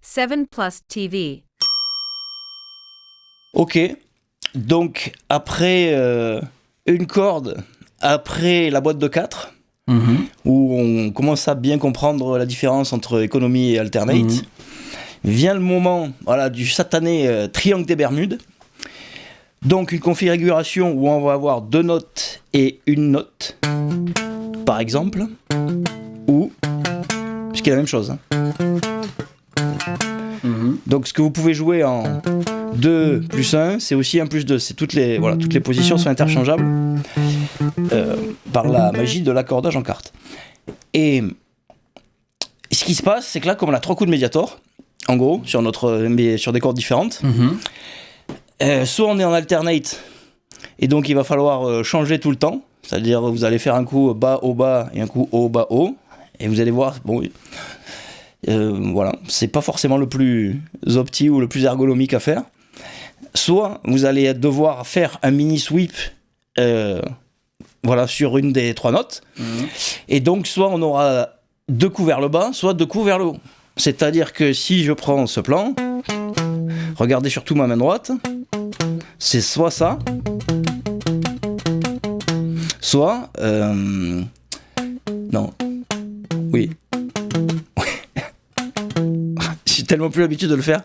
7plus TV. Ok, donc après une corde, après la boîte de 4, où on commence à bien comprendre la différence entre économie et alternate, vient le moment du satané triangle des Bermudes. Donc une configuration où on va avoir 2 notes et une note, par exemple, ou, ce qui est la même chose. Donc ce que vous pouvez jouer en 2 plus 1, c'est aussi 1 plus 2. C'est toutes les positions sont interchangeables par la magie de l'accordage en cartes. Et ce qui se passe, c'est que là, comme on a 3 coups de Mediator, en gros, sur des cordes différentes, soit on est en alternate, et donc il va falloir changer tout le temps, c'est-à-dire vous allez faire un coup bas, haut, bas, et un coup haut, bas, haut, et vous allez voir, c'est pas forcément le plus opti ou le plus ergonomique à faire. Soit vous allez devoir faire un mini sweep sur une des 3 notes, et donc soit on aura 2 coups vers le bas, soit 2 coups vers le haut. C'est-à-dire que si je prends ce plan, regardez surtout ma main droite, c'est soit ça, soit... non. Oui. J'ai tellement plus l'habitude de le faire.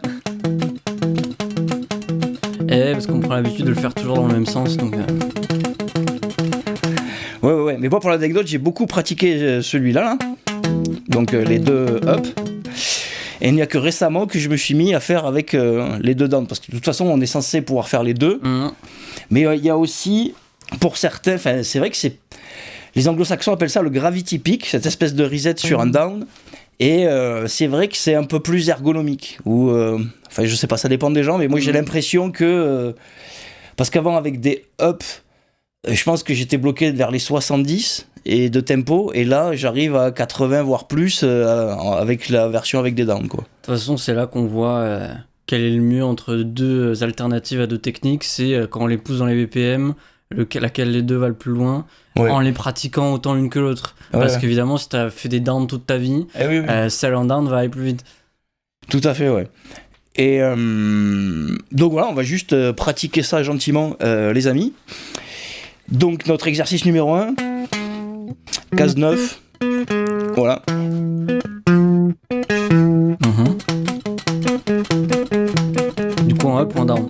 Parce qu'on prend l'habitude de le faire toujours dans le même sens, donc... Ouais. Mais moi, pour l'anecdote, j'ai beaucoup pratiqué celui-là, là. Donc les 2 up. Et il n'y a que récemment que je me suis mis à faire avec les 2 down. Parce que de toute façon, on est censé pouvoir faire les 2. Mais il y a aussi, pour certains, c'est vrai que les anglo-saxons appellent ça le gravity peak, cette espèce de reset sur un down. Et c'est vrai que c'est un peu plus ergonomique. Ou, je sais pas, ça dépend des gens, mais moi j'ai l'impression que... parce qu'avant, avec des up, je pense que j'étais bloqué vers les 70 et de tempo, et là j'arrive à 80 voire plus avec la version avec des downs, quoi. De toute façon, c'est là qu'on voit quel est le mieux entre 2 alternatives à 2 techniques. C'est quand on les pousse dans les BPM, laquelle des 2 va le plus loin, en les pratiquant autant l'une que l'autre. Parce qu'évidemment, si tu as fait des downs toute ta vie, celle en down va aller plus vite. Tout à fait, ouais. Et donc voilà, on va juste pratiquer ça gentiment, les amis. Donc notre exercice numéro 1, case 9, voilà. Du coup en up ou en down?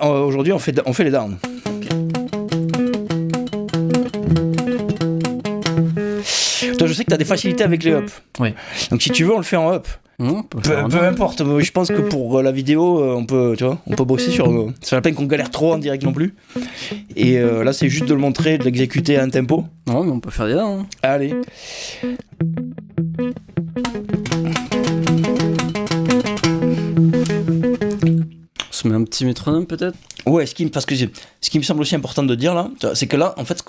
Aujourd'hui on fait les downs. Toi, je sais que tu as des facilités avec les up. Oui. Donc si tu veux, on le fait en up. Peu importe, je pense que pour la vidéo, on peut bosser sur... C'est la peine qu'on galère trop en direct non plus. Et là, c'est juste de le montrer, de l'exécuter à un tempo. Non, mais on peut faire des downs. Allez. On se met un petit métronome peut-être? Ouais, ce qui me semble aussi important de dire là, c'est que là, en fait,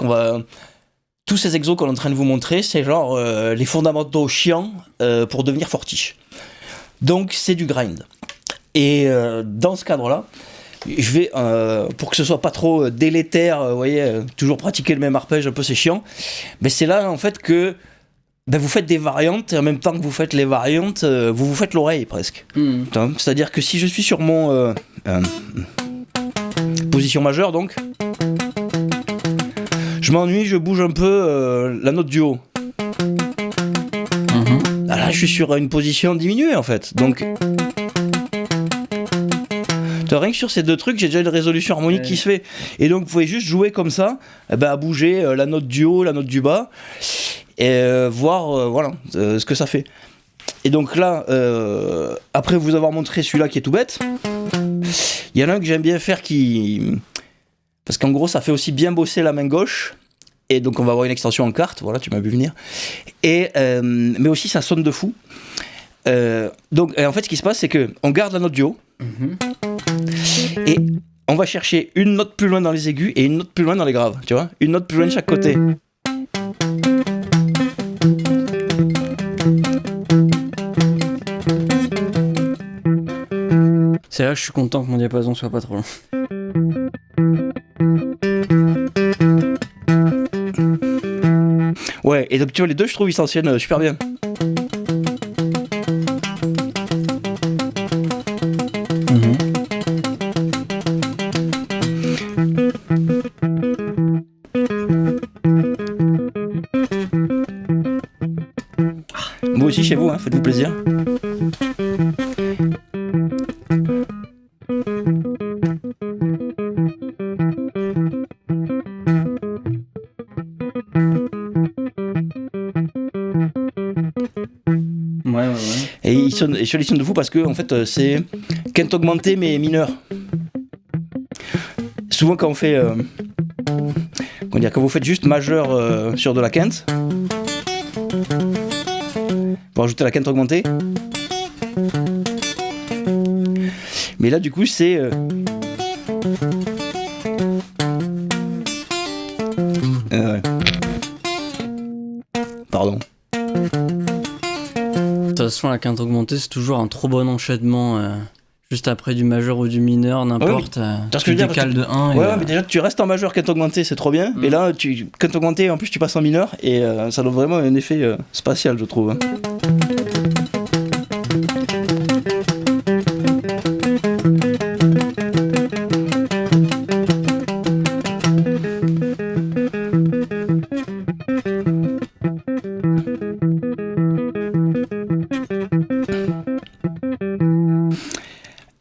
tous ces exos qu'on est en train de vous montrer, c'est genre les fondamentaux chiants pour devenir fortiche. Donc c'est du grind. Et dans ce cadre-là, je vais, pour que ce soit pas trop délétère, vous voyez, toujours pratiquer le même arpège, un peu c'est chiant, mais c'est là en fait que vous faites des variantes, et en même temps que vous faites les variantes, vous faites l'oreille presque. C'est-à-dire que si je suis sur mon position majeure, donc, je m'ennuie, je bouge un peu la note du haut. Là, je suis sur une position diminuée en fait. Donc, rien que sur ces 2 trucs, j'ai déjà une résolution harmonique qui se fait. Et donc, vous pouvez juste jouer comme ça, à bouger la note du haut, la note du bas, et voir ce que ça fait. Et donc là, après vous avoir montré celui-là qui est tout bête, il y en a un que j'aime bien faire parce qu'en gros, ça fait aussi bien bosser la main gauche. Et donc on va avoir une extension en carte, voilà, tu m'as vu venir. Et mais aussi ça sonne de fou. Donc en fait ce qui se passe c'est que on garde la note du haut et on va chercher une note plus loin dans les aigus et une note plus loin dans les graves, tu vois, une note plus loin de chaque côté. C'est là que je suis content que mon diapason soit pas trop long. Ouais, et donc tu vois les 2 je trouve ils s'enchaînent super bien. faites-vous plaisir. Ouais. Et il sonne de fou parce que en fait c'est quinte augmentée mais mineur. Souvent quand on fait quand vous faites juste majeur sur de la quinte, pour ajouter la quinte augmentée. Mais là du coup c'est pardon. De toute façon, la quinte augmentée, c'est toujours un trop bon enchaînement. Juste après du majeur ou du mineur, n'importe. Tu décales de 1. Ouais, mais déjà, tu restes en majeur, quinte augmentée, c'est trop bien. Et là, quinte augmentée, en plus, tu passes en mineur. Et ça donne vraiment un effet spatial, je trouve.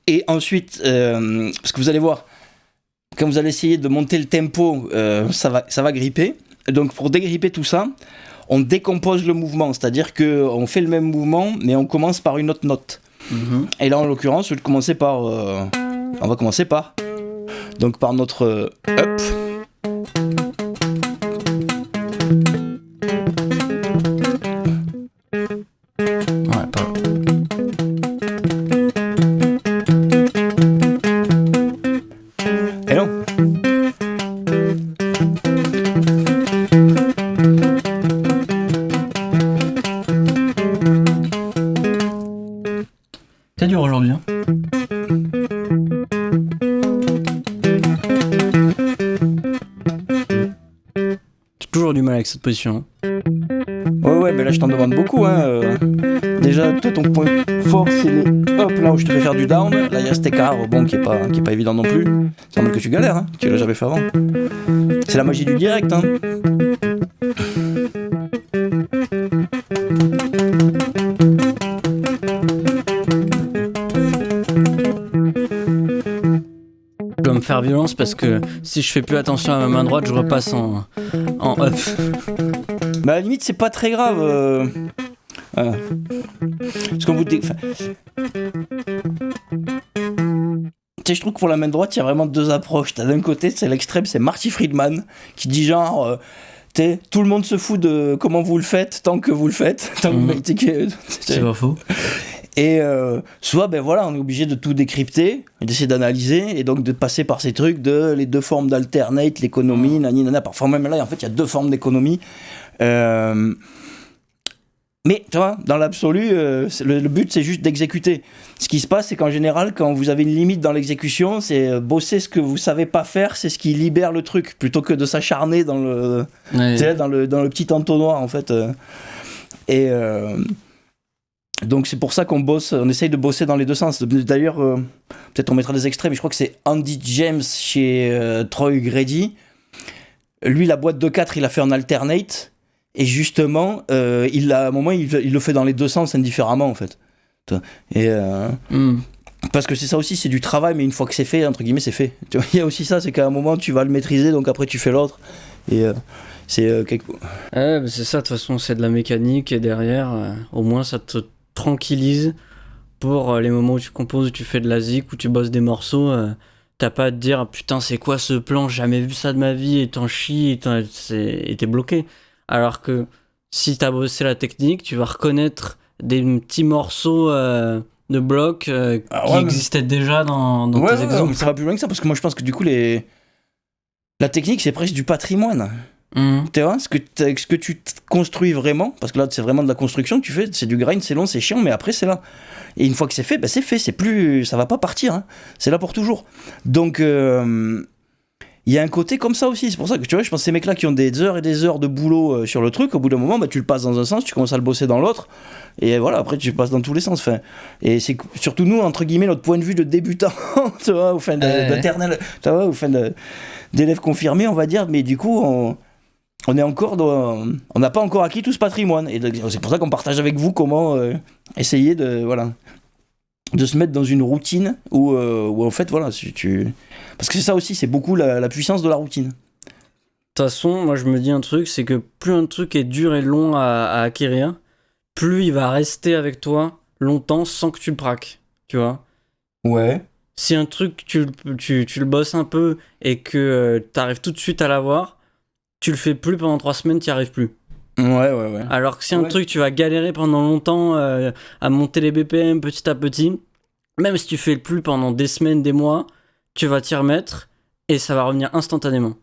Et ensuite, parce que vous allez voir, quand vous allez essayer de monter le tempo, ça va gripper. Donc pour dégripper tout ça, on décompose le mouvement, c'est-à-dire qu'on fait le même mouvement, mais on commence par une autre note. Et là, en l'occurrence, on va commencer par, donc par notre up. C'est dur aujourd'hui. Hein. J'ai toujours du mal avec cette position. Ouais, mais là je t'en demande beaucoup. Déjà, toi ton point fort c'est les hop là où je te fais faire du down. Là il y a cet écart qui est pas évident non plus. Ça semble que tu galères, tu l'as jamais fait avant. C'est la magie du direct. Je dois me faire violence parce que si je fais plus attention à ma main droite, je repasse en up. Bah à la limite c'est pas très grave. Parce qu'on vous dit. Je trouve que pour la main droite, il y a vraiment deux approches. T'as d'un côté, c'est l'extrême, c'est Marty Friedman qui dit genre. Tout le monde se fout de comment vous le faites tant que vous le faites. C'est pas faux. Et soit on est obligé de tout décrypter, d'essayer d'analyser et donc de passer par ces trucs de les deux formes d'alternate, l'économie, nanana. Parfois même là, en fait, il y a deux formes d'économie. Mais tu vois, dans l'absolu, le but c'est juste d'exécuter. Ce qui se passe, c'est qu'en général, quand vous avez une limite dans l'exécution, c'est bosser ce que vous savez pas faire, c'est ce qui libère le truc, plutôt que de s'acharner dans le petit entonnoir en fait. Donc c'est pour ça qu'on bosse, on essaye de bosser dans les deux sens. D'ailleurs, peut-être on mettra des extraits, mais je crois que c'est Andy James chez Troy Grady. Lui, la boîte de 4, il a fait en alternate. Et justement, à un moment, il le fait dans les deux sens indifféremment, en fait. Et parce que c'est ça aussi, c'est du travail, mais une fois que c'est fait, entre guillemets, c'est fait. Tu vois, il y a aussi ça, c'est qu'à un moment, tu vas le maîtriser, donc après, tu fais l'autre. Et c'est c'est ça, de toute façon, c'est de la mécanique, et derrière, au moins, ça te tranquillise pour les moments où tu composes, où tu fais de la zik, où tu bosses des morceaux. T'as pas à te dire, putain, c'est quoi ce plan, j'ai jamais vu ça de ma vie, et t'en chies, et t'es bloqué. Alors que si t'as bossé la technique, tu vas reconnaître des petits morceaux de blocs qui existaient déjà dans tes exemples. Mais ça va plus loin que ça, parce que moi je pense que du coup la technique c'est presque du patrimoine. Tu vois, ce que tu construis vraiment, parce que là c'est vraiment de la construction que tu fais, c'est du grind, c'est long, c'est chiant, mais après c'est là. Et une fois que c'est fait, c'est fait, c'est plus, ça va pas partir, c'est là pour toujours. Donc il y a un côté comme ça aussi, c'est pour ça que tu vois, je pense que ces mecs-là qui ont des heures et des heures de boulot sur le truc, au bout d'un moment, tu le passes dans un sens, tu commences à le bosser dans l'autre, et voilà, après tu passes dans tous les sens. Enfin, et c'est surtout nous, entre guillemets, notre point de vue de débutant, tu vois, ou fin d'éternel, tu vois, ou fin d'élève confirmé, on va dire, mais du coup, on n'a pas encore acquis tout ce patrimoine. Et c'est pour ça qu'on partage avec vous comment essayer de se mettre dans une routine où en fait, voilà, parce que c'est ça aussi, c'est beaucoup la puissance de la routine. De toute façon, moi je me dis un truc, c'est que plus un truc est dur et long à acquérir, plus il va rester avec toi longtemps sans que tu le praques, tu vois. Ouais. Si un truc, tu le bosses un peu et que t'arrives tout de suite à l'avoir, tu le fais plus pendant 3 semaines, t'y arrives plus. Ouais. Alors que si un truc, tu vas galérer pendant longtemps à monter les BPM petit à petit, même si tu fais le plus pendant des semaines, des mois, tu vas t'y remettre et ça va revenir instantanément.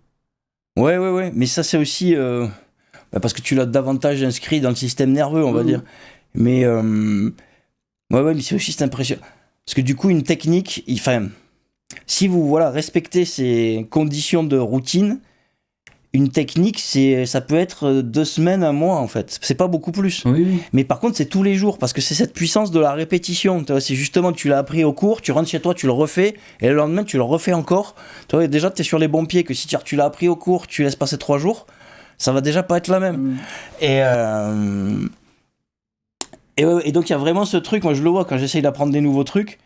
Ouais. Mais ça, c'est aussi parce que tu l'as davantage inscrit dans le système nerveux, on va dire. Mais mais c'est aussi cette impression. Parce que du coup, une technique, si vous respectez ces conditions de routine, une technique, ça peut être 2 semaines, 1 mois en fait. C'est pas beaucoup plus. Oui. Mais par contre, c'est tous les jours parce que c'est cette puissance de la répétition. C'est justement, tu l'as appris au cours, tu rentres chez toi, tu le refais et le lendemain, tu le refais encore. Tu vois, déjà, tu es sur les bons pieds que si tu l'as appris au cours, tu laisses passer 3 jours, ça va déjà pas être la même. Et donc, il y a vraiment ce truc, moi je le vois quand j'essaye d'apprendre des nouveaux trucs.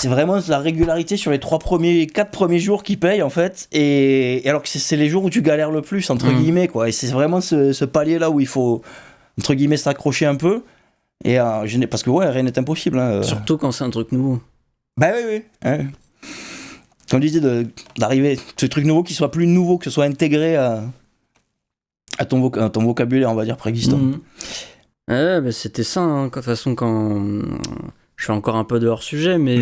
C'est vraiment la régularité sur les 4 premiers jours qui payent en fait, et alors que c'est les jours où tu galères le plus entre guillemets quoi, et c'est vraiment ce palier là où il faut entre guillemets s'accrocher un peu, et parce que rien n'est impossible surtout quand c'est un truc nouveau. Bah oui. Comme tu disais, d'arriver ce truc nouveau qui soit plus nouveau, que ce soit intégré à ton vocabulaire on va dire préexistant. C'était ça de toute façon. Quand je fais encore un peu de hors sujet, mais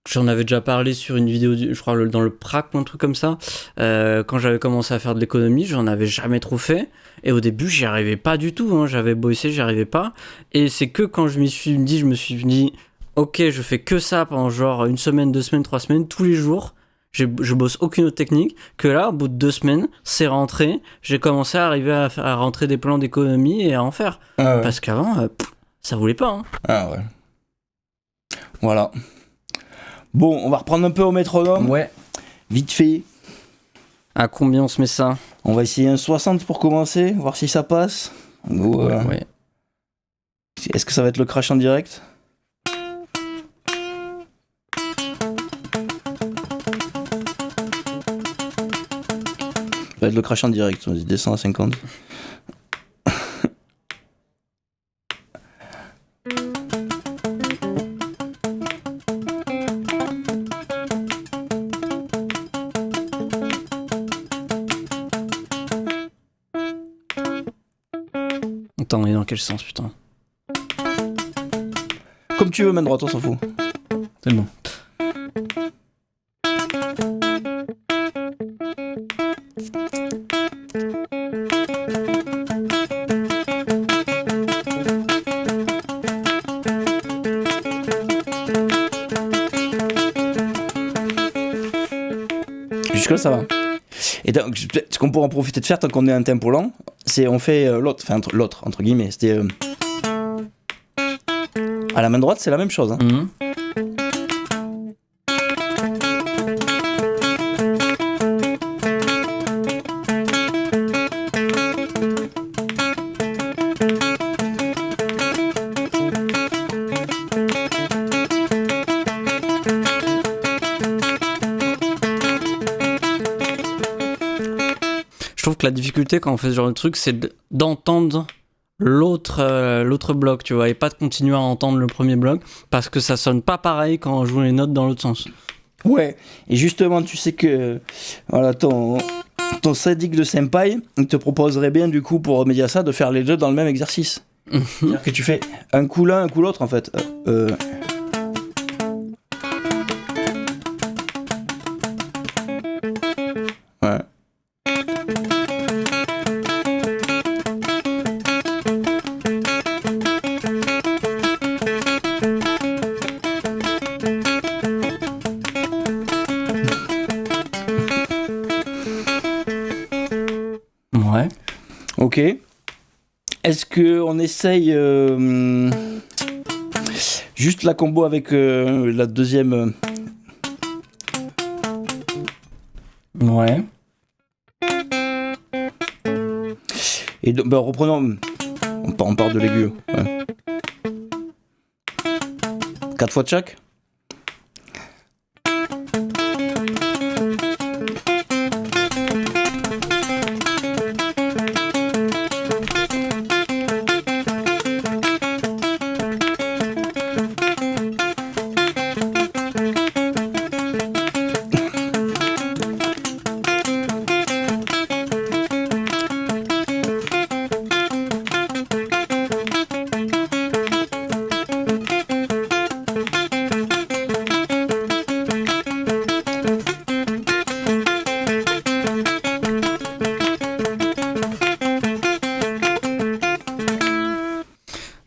j'en avais déjà parlé sur une vidéo, je crois dans le PRAC ou un truc comme ça. Quand j'avais commencé à faire de l'économie, j'en avais jamais trop fait. Et au début, j'y arrivais pas du tout. J'avais beau essayer, j'y arrivais pas. Et c'est que quand je me suis dit, ok, je fais que ça pendant genre 1 semaine, 2 semaines, 3 semaines, tous les jours. Je bosse aucune autre technique. Que là, au bout de 2 semaines, c'est rentré. J'ai commencé à arriver à rentrer des plans d'économie et à en faire. Parce qu'avant, ça voulait pas. Ah ouais. Voilà. Bon, on va reprendre un peu au métronome. Ouais. Vite fait. À combien on se met ça ? On va essayer un 60 pour commencer, voir si ça passe. Ouais. Est-ce que ça va être le crash en direct ? Ça va être le crash en direct, on descend à 50. Attends, on est dans quel sens, putain ? Comme tu veux, main droite, on s'en fout. C'est bon. Jusque-là, ça va. Et donc, ce qu'on pourra en profiter de faire tant qu'on est à un tempo lent, c'est on fait l'autre, entre guillemets. C'était. À la main droite, c'est la même chose. Je trouve que la difficulté quand on fait ce genre de truc, c'est d'entendre l'autre bloc, tu vois, et pas de continuer à entendre le premier bloc, parce que ça sonne pas pareil quand on joue les notes dans l'autre sens. Ouais, et justement, tu sais que voilà, ton syndic de senpai, il te proposerait bien, du coup, pour remédier à ça, de faire les deux dans le même exercice. C'est-à-dire que tu fais un coup l'un, un coup l'autre, en fait. Ouais. Ouais. Ok. Est-ce qu'on essaye juste la combo avec la deuxième Ouais. Et reprenons. On part de l'aigu. Ouais. 4 fois de chaque.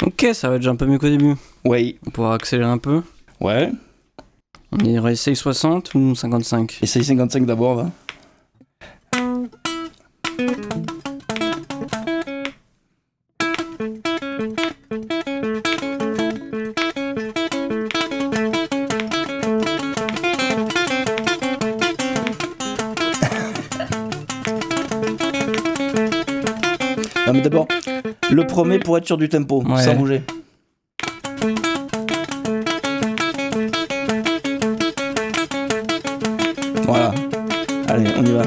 Ok, ça va être déjà un peu mieux qu'au début. Ouais. On pourra accélérer un peu. Ouais. On essaye 60 ou 55 ? Essaye 55 d'abord, va. Non mais d'abord, le premier pour être sur du tempo, sans bouger. Voilà. Allez, on y va.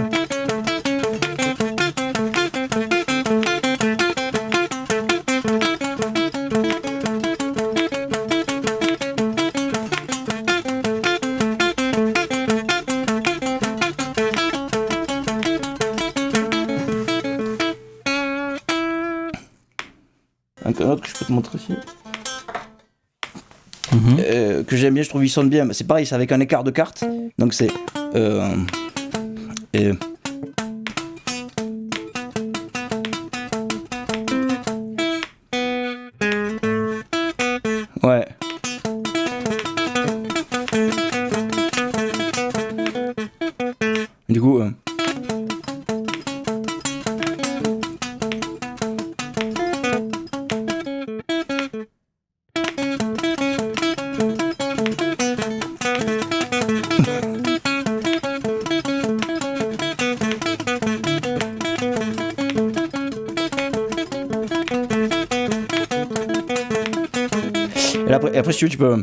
Un autre que je peux te montrer ici. Que j'aime bien, je trouve il sonne bien. C'est pareil, c'est avec un écart de carte. Donc c'est. Ouais. Du coup. Et après, si tu veux, tu peux.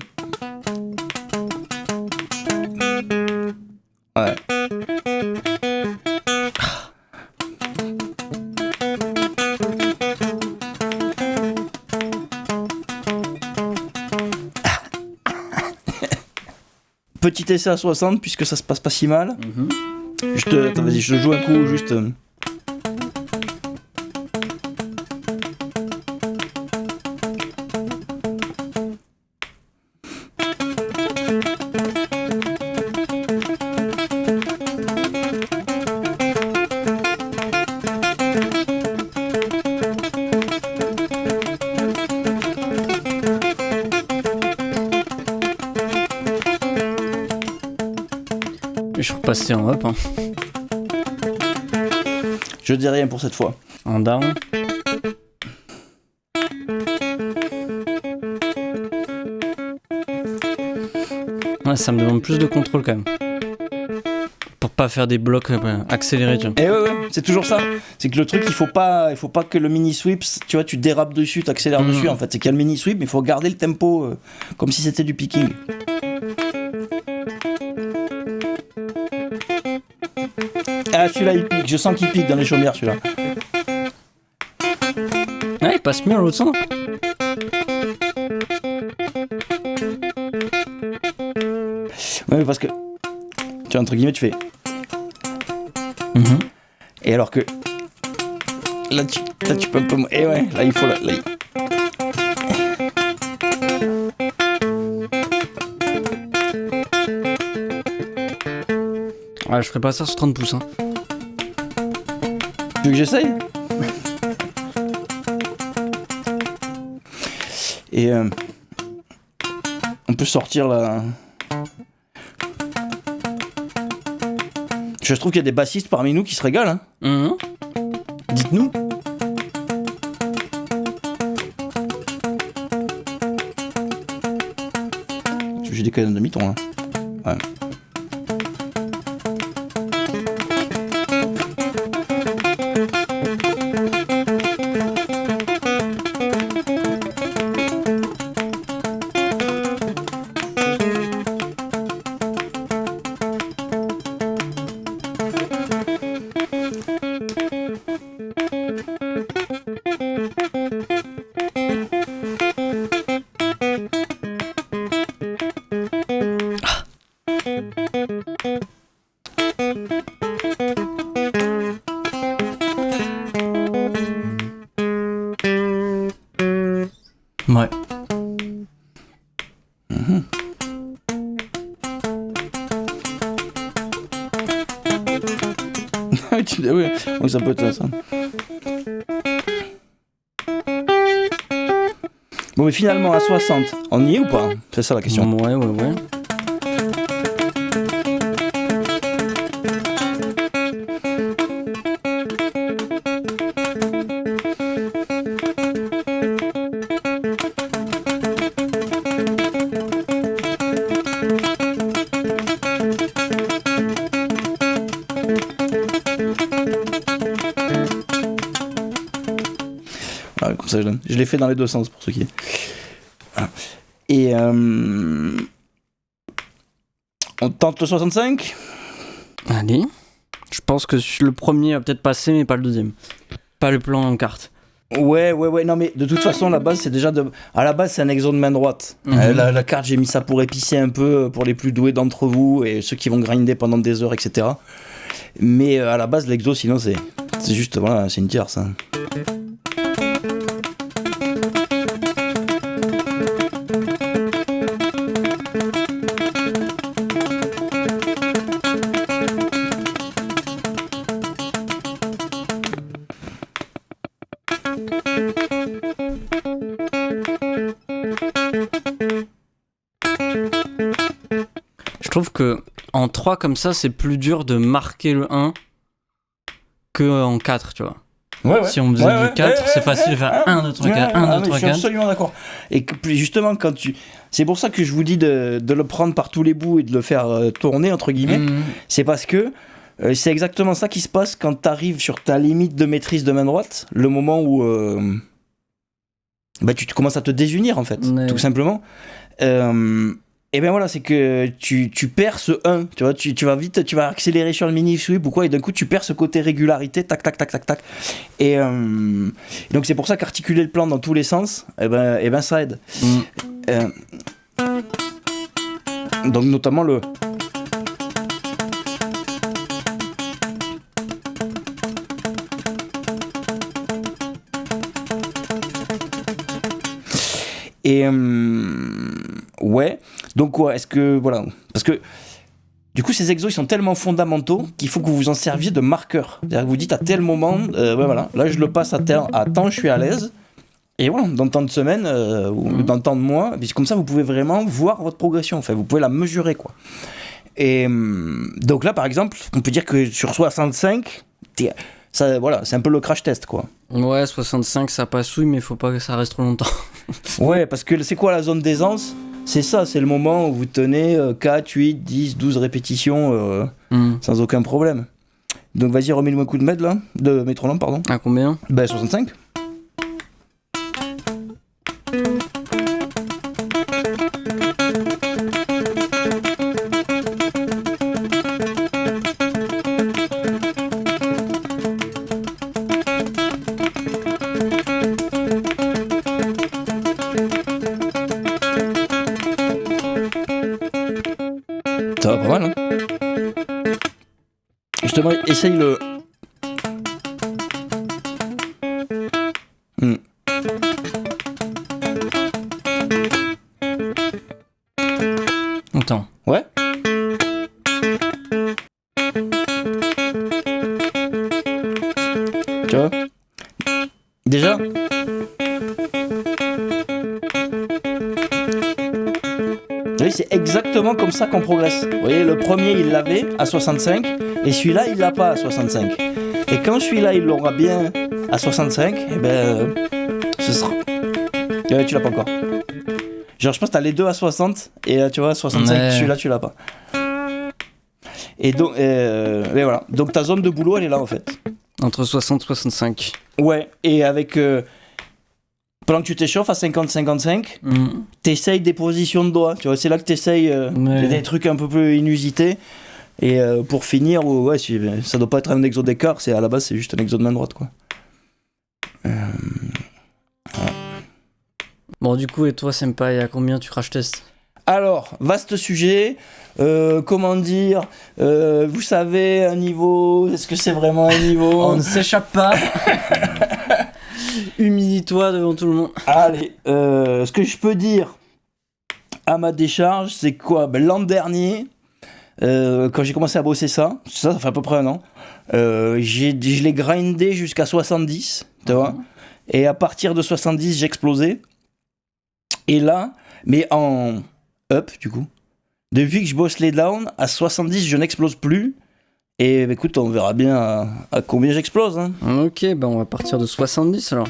Ouais. Petit essai à 60 puisque ça se passe pas si mal. Attends, vas-y, je te joue un coup juste. Je suis repassé en up. Hein. Je dis rien pour cette fois. En down. Ouais, ça me demande plus de contrôle quand même. Pour pas faire des blocs accélérés, tu vois. Et ouais, c'est toujours ça. C'est que le truc, il faut pas que le mini sweep, tu vois, tu dérapes dessus, t'accélères dessus. En fait, c'est qu'il y a le mini sweep, mais il faut garder le tempo comme si c'était du picking. Ah, celui-là, il pique. Je sens qu'il pique dans les chaumières, celui-là. Ouais, il passe mieux à l'autre sens. Ouais, parce que tu vois, entre guillemets, tu fais. Et alors que là, tu peux un peu. Et ouais, là, il faut. Là, Ouais, je ferais pas ça sur 30 pouces. Hein. Tu veux que j'essaye? Et on peut sortir là. Je trouve qu'il y a des bassistes parmi nous qui se régalent. Hein. Dites-nous. J'ai des canons de demi-ton là. Ouais. Oui, donc ça peut être ça. Bon, mais finalement, à 60, on y est ou pas? C'est ça la question. Ouais. Comme ça, je l'ai fait dans les deux sens pour ceux qui. Et on tente le 65. Allez. Je pense que le premier va peut-être passer, mais pas le deuxième. Pas le plan en carte. Ouais. Non, mais de toute façon, la base, c'est déjà à la base, c'est un exo de main droite. La carte, j'ai mis ça pour épicer un peu pour les plus doués d'entre vous et ceux qui vont grinder pendant des heures, etc. Mais à la base, l'exo, sinon, c'est juste, voilà, c'est une tierce. Hein. Je trouve que en 3 comme ça, c'est plus dur de marquer le 1 que en 4, tu vois. Ouais. Si on faisait du 4, c'est facile de faire 1, 2, 3, 4, 1, 2, 3, 4. Je suis absolument d'accord. Et justement, c'est pour ça que je vous dis de le prendre par tous les bouts et de le faire tourner, entre guillemets. C'est parce que c'est exactement ça qui se passe quand tu arrives sur ta limite de maîtrise de main droite, le moment où tu commences à te désunir, en fait, tout simplement. Et bien voilà, c'est que tu perds ce 1, tu vois, tu vas vite, tu vas accélérer sur le mini-sweep ou quoi, et d'un coup tu perds ce côté régularité, tac. Et donc c'est pour ça qu'articuler le plan dans tous les sens, et ben ça aide. Donc notamment le... Et ouais, donc ouais, est-ce que voilà, parce que du coup ces exos ils sont tellement fondamentaux qu'il faut que vous vous en serviez de marqueur. C'est-à-dire que vous dites à tel moment, voilà, là je le passe à temps, je suis à l'aise. Et voilà, dans tant de semaines ou dans tant de mois, puis comme ça vous pouvez vraiment voir votre progression. Enfin, vous pouvez la mesurer quoi. Et donc là par exemple, on peut dire que sur 65, ça, voilà, c'est un peu le crash test quoi. Ouais, 65 ça passe oui, mais faut pas que ça reste trop longtemps. Ouais, parce que c'est quoi la zone d'aisance? C'est ça, c'est le moment où vous tenez 4, 8, 10, 12 répétitions sans aucun problème. Donc vas-y, remets-moi un coup de là, de métronome, pardon. À combien? 65. Ça va pas mal, hein. Justement, essaye le... Attends. Ouais. Tu vois? Déjà? Oui, c'est exactement comme ça qu'on progresse. Vous voyez, le premier, il l'avait à 65, et celui-là, il l'a pas à 65. Et quand celui-là, il l'aura bien à 65, eh ben, ce sera... Ouais, tu l'as pas encore. Genre, je pense que t'as les deux à 60, et là, tu vois, 65, celui-là, tu l'as pas. Et donc, et voilà. Donc, ta zone de boulot, elle est là, en fait. Entre 60 et 65. Ouais, et avec... pendant que tu t'échauffes à 50-55, t'essayes des positions de doigts. Tu vois, c'est là que t'essayes des trucs un peu plus inusités. Et pour finir, ouais, ça doit pas être un exo d'écart, à la base, c'est juste un exo de main droite, quoi. Voilà. Bon, du coup, et toi, Senpai, à combien tu crash test? Alors, vaste sujet. Comment dire, vous savez, un niveau, est-ce que c'est vraiment un niveau? On ne s'échappe pas. Humilie-toi devant tout le monde. Allez, ce que je peux dire, à ma décharge, c'est quoi? L'an dernier, quand j'ai commencé à bosser ça fait à peu près un an, je l'ai grindé jusqu'à 70, tu vois. Et à partir de 70, j'ai explosé. Et là, mais en up, du coup, depuis que je bosse les downs, à 70, je n'explose plus. Et écoute, on verra bien à combien j'explose. Hein. Ok, on va partir de 70 alors.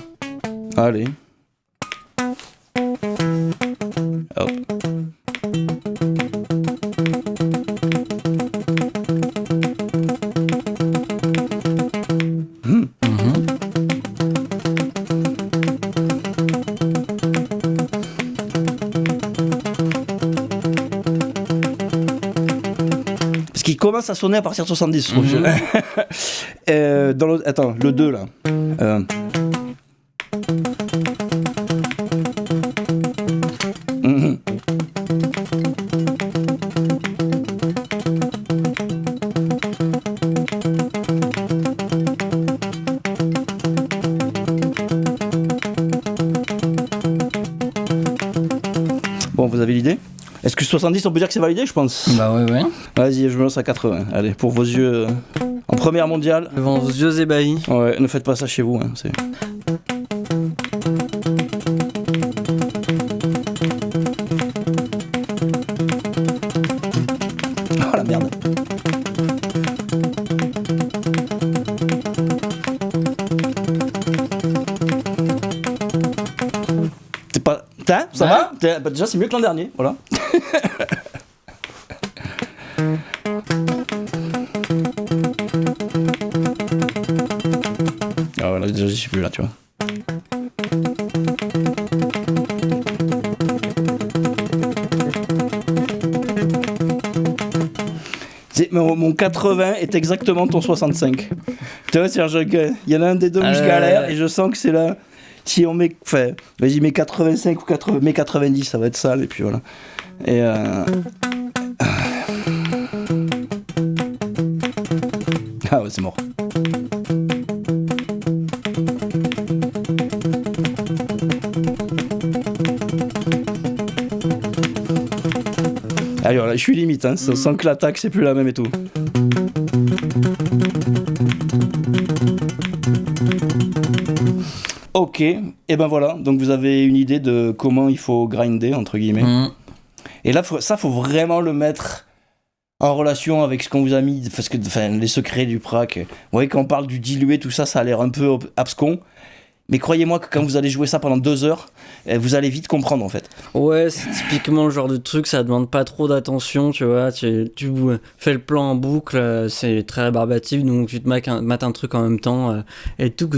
Allez. Hop. Qui commence à sonner à partir de 70, je trouve. Attends, le 2 là. Bon, vous avez l'idée ? Est-ce que 70, on peut dire que c'est validé, je pense? Bah ouais. Vas-y, je me lance à 80. Allez, pour vos yeux en première mondiale. Devant vos yeux ébahis. Ouais, ne faites pas ça chez vous. Hein, c'est... Oh la merde. C'est pas... Hein, ça va? Bah, déjà, c'est mieux que l'an dernier, voilà. Ah voilà, déjà j'y suis plus là, tu vois. Mon 80 est exactement ton 65. Tu vois, il y en a un des deux où je galère et je sens que c'est là. Si on met. Enfin, vas-y, mets 85 ou 80, mets 90, ça va être sale, et puis voilà. Et Ah ouais, c'est mort. Allez, voilà, je suis limite, hein, sans que l'attaque c'est plus la même et tout. Ok, et ben voilà, donc vous avez une idée de comment il faut grinder, entre guillemets. Et là, faut vraiment le mettre en relation avec ce qu'on vous a mis, parce que les secrets du prac. Vous voyez, quand on parle du dilué, tout ça, ça a l'air un peu abscon. Mais croyez-moi que quand vous allez jouer ça pendant 2 heures, vous allez vite comprendre en fait. Ouais, c'est typiquement le genre de truc, ça demande pas trop d'attention, tu vois. Tu fais le plan en boucle, c'est très rébarbatif, donc tu te mates un truc en même temps, et tout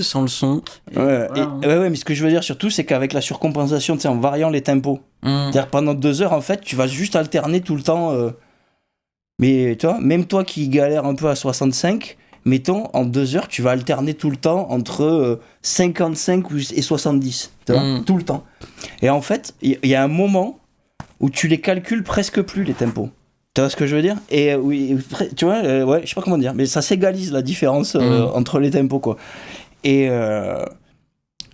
sans le son. Ouais, mais ce que je veux dire surtout, c'est qu'avec la surcompensation, tu sais, en variant les tempos, c'est-à-dire pendant 2 heures, en fait, tu vas juste alterner tout le temps. Mais tu vois, même toi qui galères un peu à 65, mettons, en 2 heures, tu vas alterner tout le temps entre 55 et 70, tu vois, tout le temps. Et en fait, il y a un moment où tu les calcules presque plus, les tempos. Tu vois ce que je veux dire? Et oui, tu vois, ouais, je sais pas comment dire, mais ça s'égalise la différence entre les tempos, quoi. Et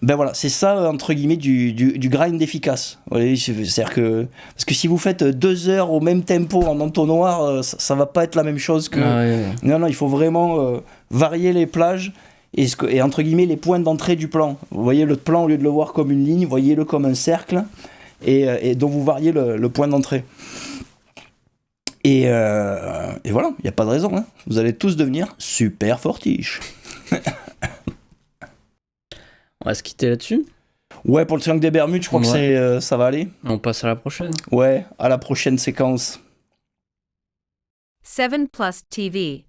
ben voilà, c'est ça, entre guillemets, du grind efficace. Ouais, c'est-à-dire que... Parce que si vous faites 2 heures au même tempo en entonnoir, ça va pas être la même chose que... Non, il faut vraiment varier les plages et entre guillemets, les points d'entrée du plan. Vous voyez le plan, au lieu de le voir comme une ligne, voyez-le comme un cercle, et donc vous variez le point d'entrée. Et voilà, il n'y a pas de raison. Hein. Vous allez tous devenir super fortiches. On va se quitter là-dessus. Ouais, pour le triangle des Bermudes, je crois que ça va aller. On passe à la prochaine. Ouais, à la prochaine séquence. 7plus TV.